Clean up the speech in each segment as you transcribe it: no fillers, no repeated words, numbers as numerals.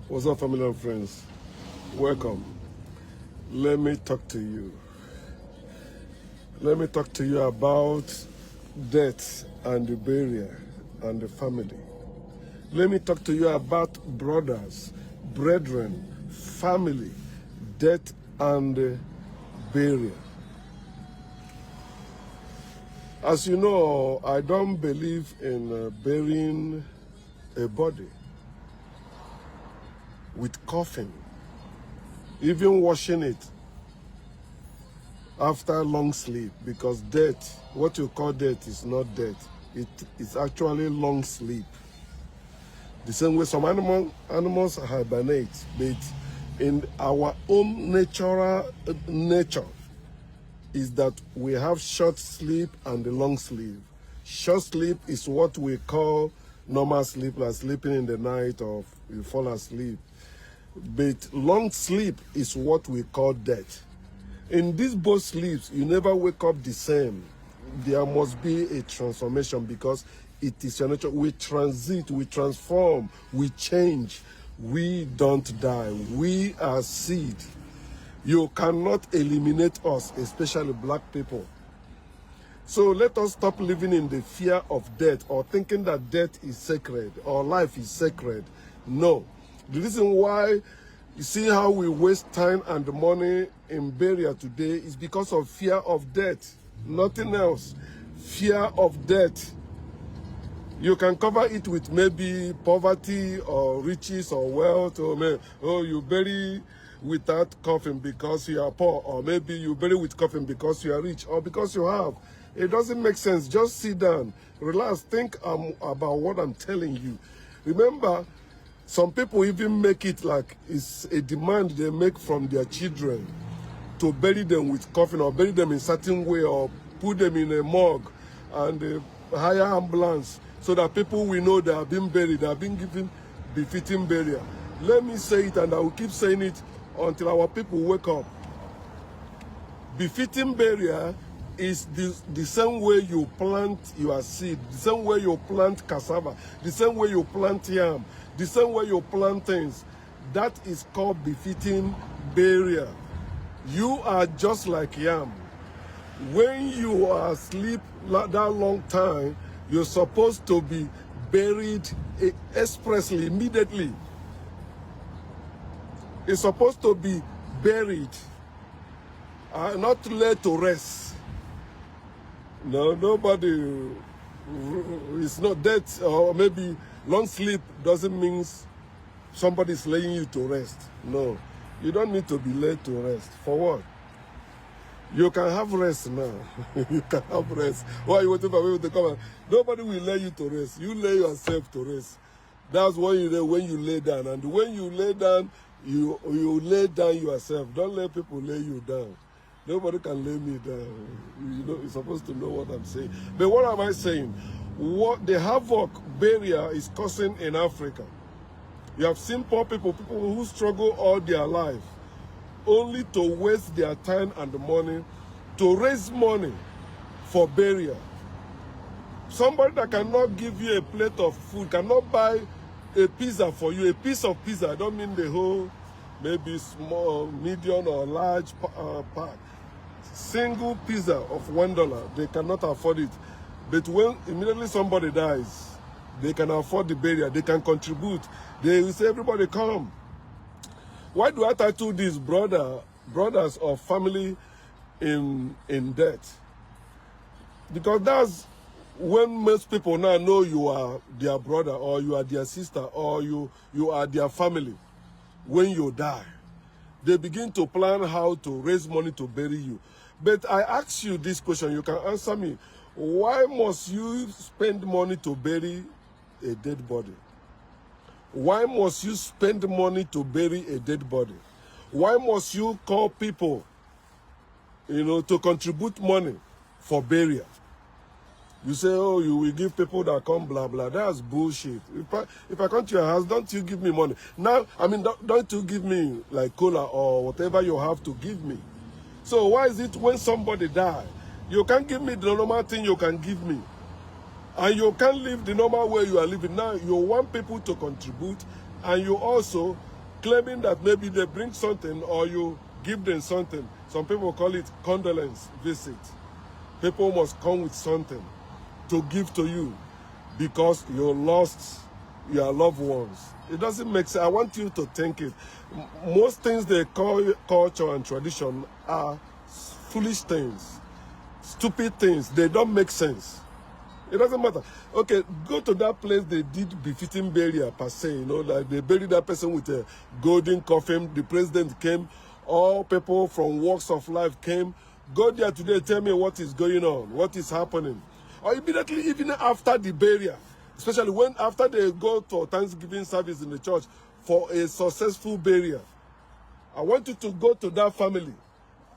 What's up, family and friends? Welcome. Let me talk to you. Let me talk to you about death and the burial and the family. Let me talk to you about brothers, brethren, family, death and burial. As you know, I don't believe in burying a body with coffin, even washing it after long sleep, because death, what you call death, is not death. It's actually long sleep. The same way some animals hibernate, but in our own natural nature is that we have short sleep and long sleep. Short sleep is what we call normal sleep, like sleeping in the night or you fall asleep. But long sleep is what we call death. In these both sleeps, you never wake up the same. There must be a transformation because it is your nature. We transit, we transform, we change. We don't die. We are seed. You cannot eliminate us, especially black people. So let us stop living in the fear of death or thinking that death is sacred or life is sacred. No. The reason why you see how we waste time and money in burial today is because of fear of death. Nothing else. Fear of death. You can cover it with maybe poverty or riches or wealth, or you bury without coffin because you are poor, or maybe you bury with coffin because you are rich or because you have. It doesn't make sense. Just sit down, relax, think about what I'm telling you. Remember, some people even make it like it's a demand they make from their children to bury them with coffin or bury them in a certain way or put them in a morgue and hire ambulance so that people will know they have been buried, they have been given befitting burial. Let me say it and I will keep saying it until our people wake up. Befitting burial is the same way you plant your seed, the same way you plant cassava, the same way you plant yam, the same way you plant things. That is called befitting burial. You are just like yam. When you are asleep that long time, you're supposed to be buried expressly, immediately. It's supposed to be buried, not laid to rest. No, nobody is not dead, or maybe long sleep doesn't mean somebody's laying you to rest. No, you don't need to be laid to rest. For what? You can have rest now. You can have rest. Why are you waiting for people to come? Nobody will lay you to rest. You lay yourself to rest. That's when you lay down. And when you lay down, you lay down yourself. Don't let people lay you down. Nobody can lay me down. You know, you're supposed to know what I'm saying. But what am I saying? What the havoc burial is causing in Africa. You have seen poor people who struggle all their life, only to waste their time and money to raise money for burial. Somebody that cannot give you a plate of food, cannot buy a pizza for you, a piece of pizza, I don't mean the whole, maybe small, medium or large pack. Single pizza of $1, they cannot afford it. But when immediately somebody dies, they can afford the burial, they can contribute. They will say, everybody come. Why do I title these brothers or family in debt? Because that's when most people now know you are their brother or you are their sister or you are their family. When you die, they begin to plan how to raise money to bury you. But I ask you this question, you can answer me. Why must you spend money to bury a dead body? Why must you spend money to bury a dead body? Why must you call people, to contribute money for burial? You say, oh, you will give people that come, blah, blah. That's bullshit. If I come to your house, don't you give me money. Now, don't you give me like cola or whatever you have to give me. So why is it when somebody dies, you can't give me the normal thing you can give me? And you can't live the normal way you are living. Now, you want people to contribute and you also claiming that maybe they bring something or you give them something. Some people call it condolence visit. People must come with something to give to you because you lost your loved ones. It doesn't make sense. I want you to think it. Most things they call culture and tradition are foolish things, stupid things. They don't make sense. It doesn't matter. Okay, go to that place they did befitting burial per se, you know, like they buried that person with a golden coffin. The president came, all people from walks of life came. Go there today, tell me what is going on, what is happening. Or immediately, even after the burial, especially when after they go for Thanksgiving service in the church for a successful burial, I want you to go to that family.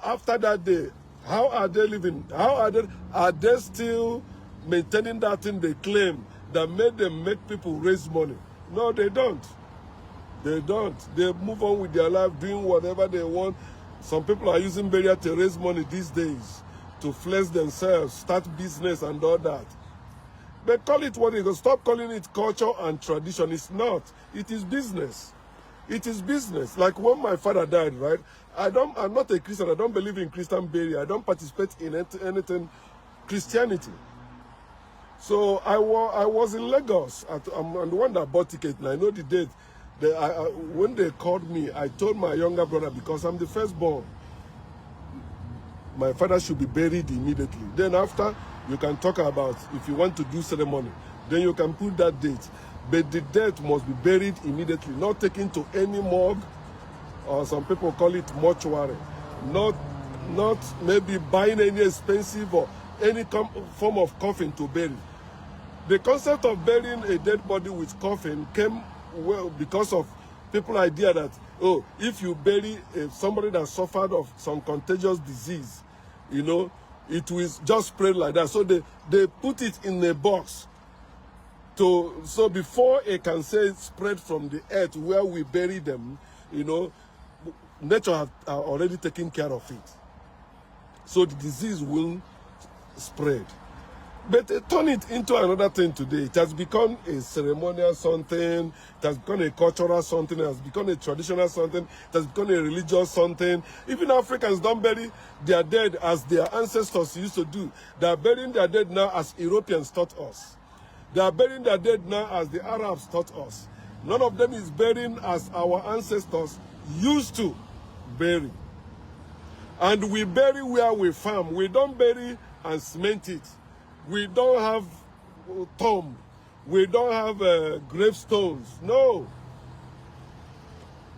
After that day, how are they living? Are they still maintaining that thing they claim that made them make people raise money? No, they don't. They don't. They move on with their life, doing whatever they want. Some people are using burial to raise money these days, to flex themselves, start business and all that. But call it what it is. Stop calling it culture and tradition. It's not. It is business. It is business. Like when my father died, right? I'm not a Christian. I don't believe in Christian burial. I don't participate in anything Christianity. So I was in Lagos. I'm the one that bought ticket, and I know the date. When they called me, I told my younger brother, because I'm the firstborn, my father should be buried immediately. Then after, you can talk about if you want to do ceremony. Then you can put that date. But the death must be buried immediately, not taken to any morgue, or some people call it mortuary. Not maybe buying any expensive or any form of coffin to bury. The concept of burying a dead body with coffin came because of people's idea that, oh, if you bury somebody that suffered of some contagious disease, you know, it will just spread like that. So they put it in a box so before it can say spread from the earth where we bury them, you know, nature have already taken care of it. So the disease will spread. But turn it into another thing today. It has become a ceremonial something. It has become a cultural something. It has become a traditional something. It has become a religious something. Even Africans don't bury their dead as their ancestors used to do. They are burying their dead now as Europeans taught us. They are burying their dead now as the Arabs taught us. None of them is burying as our ancestors used to bury. And we bury where we farm. We don't bury and cement it. We don't have tomb. We don't have gravestones. No.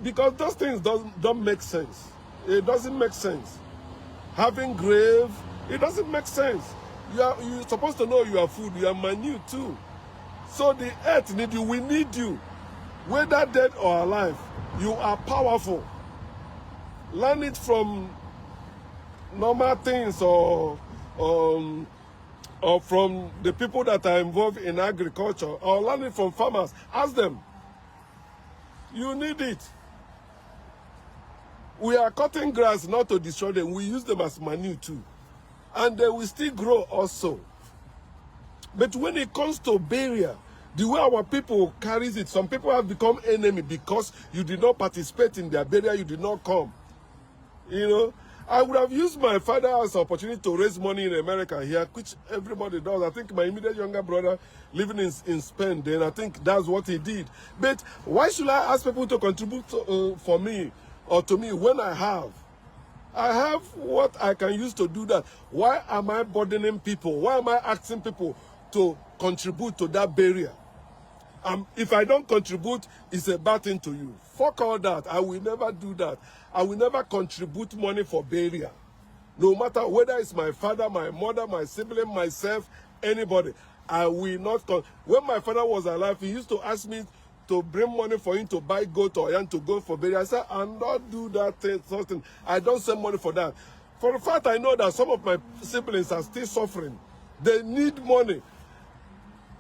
Because those things don't make sense. It doesn't make sense. Having grave, it doesn't make sense. You're supposed to know you are food. You are minute too. So the earth need you. We need you. Whether dead or alive, you are powerful. Learn it from normal things or from the people that are involved in agriculture, or learn it from farmers. Ask them. You need it. We are cutting grass not to destroy them. We use them as manure too. And they will still grow also. But when it comes to burial, the way our people carries it, some people have become enemy because you did not participate in their burial, you did not come. You know, I would have used my father as an opportunity to raise money in America here, which everybody does. I think my immediate younger brother living in Spain, then I think that's what he did. But why should I ask people to contribute for me or to me when I have what I can use to do that? Why am I burdening people? Why am I asking people to contribute to that burial? If I don't contribute, it's a bad thing to you. Fuck all that. I will never do that. I will never contribute money for burial. No matter whether it's my father, my mother, my sibling, myself, anybody. I will not. When my father was alive, he used to ask me to bring money for him to buy goat or yam to go for burial. I said, I'll not do that thing. I don't send money for that. For the fact I know that some of my siblings are still suffering. They need money.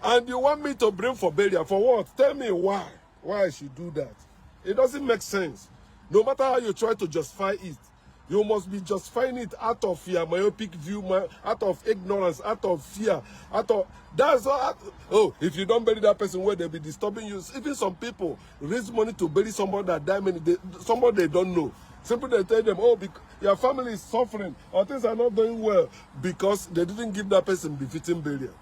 And you want me to bring for burial? For what? Tell me why. Why I should do that. It doesn't make sense. No matter how you try to justify it. You must be justifying it out of your myopic view, out of ignorance, out of fear, out of that's all. Oh, if you don't bury that person, where they'll be disturbing you. Even some people raise money to bury somebody that died, somebody they don't know. Simply they tell them, oh, your family is suffering or things are not going well because they didn't give that person befitting burial.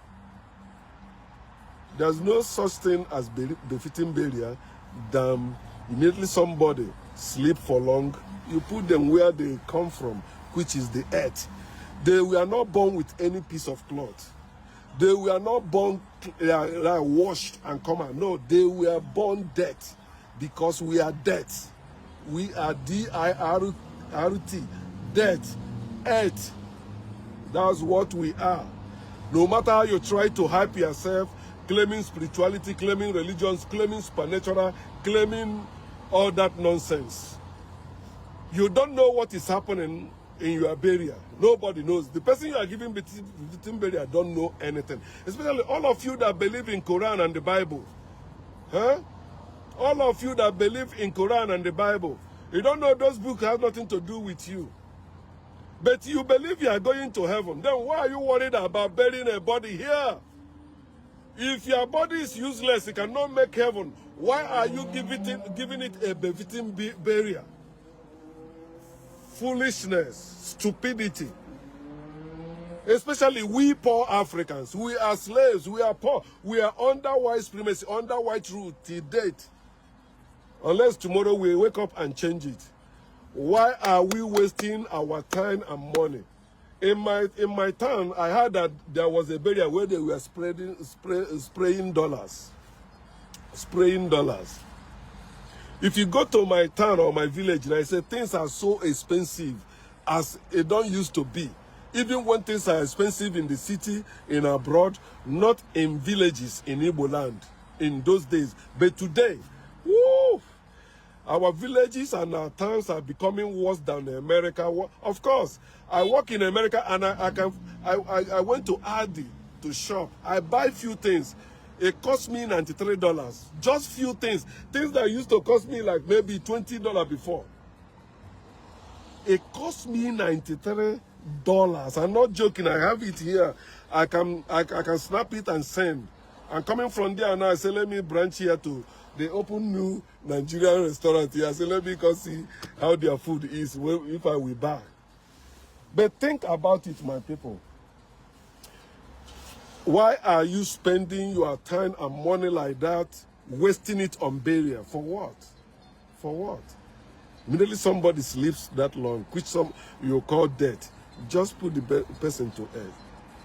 There's no such thing as befitting burial than immediately somebody sleep for long. You put them where they come from, which is the earth. They were not born with any piece of cloth. They were not born washed and come out. No, they were born dead because we are dead. We are D-I-R-T, dead, earth. That's what we are. No matter how you try to hype yourself, claiming spirituality, claiming religions, claiming supernatural, claiming all that nonsense. You don't know what is happening in your burial. Nobody knows. The person you are giving between burial don't know anything. Especially all of you that believe in Quran and the Bible. Huh? All of you that believe in Quran and the Bible. You don't know those books have nothing to do with you. But you believe you are going to heaven. Then why are you worried about burying a body here? If your body is useless, it cannot make heaven. Why are you giving it a befitting burial? Foolishness, stupidity. Especially we poor Africans. We are slaves. We are poor. We are under white supremacy, under white rule till date. Unless tomorrow we wake up and change it. Why are we wasting our time and money? In my town, I heard that there was a burial where they were spraying dollars. Spraying dollars. If you go to my town or my village, and I say things are so expensive as it don't used to be. Even when things are expensive in the city, in abroad, not in villages in Igbo land in those days. But today, woo, our villages and our towns are becoming worse than America. Of course, I work in America and I went to Aldi to shop. I buy few things. It cost me $93. Just few things. Things that used to cost me like maybe $20 before. It cost me $93. I'm not joking. I have it here. I can snap it and send. I'm coming from there now. I say, let me branch here to they open new Nigerian restaurant here. I say, let me go see how their food is if I will buy. But think about it, my people. Why are you spending your time and money like that, wasting it on burial? For what? For what? Immediately somebody sleeps that long, which you call death, just put the person to earth.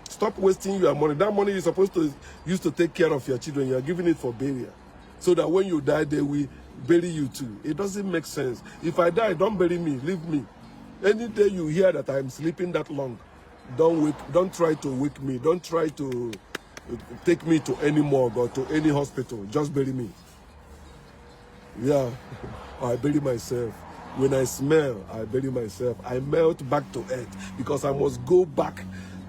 Stop wasting your money. That money you're supposed to use to take care of your children. You're giving it for burial. So that when you die, they will bury you too. It doesn't make sense. If I die, don't bury me. Leave me. Any day you hear that I'm sleeping that long, don't try to wake me. Don't try to take me to any morgue or to any hospital. Just bury me. Yeah, I bury myself. When I smell, I bury myself. I melt back to earth because I must go back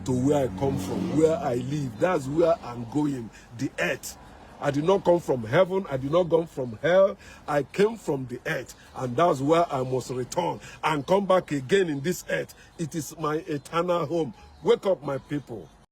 to where I come from, where I live. That's where I'm going, the earth. I did not come from heaven. I did not come from hell. I came from the earth. And that's where I must return and come back again in this earth. It is my eternal home. Wake up, my people.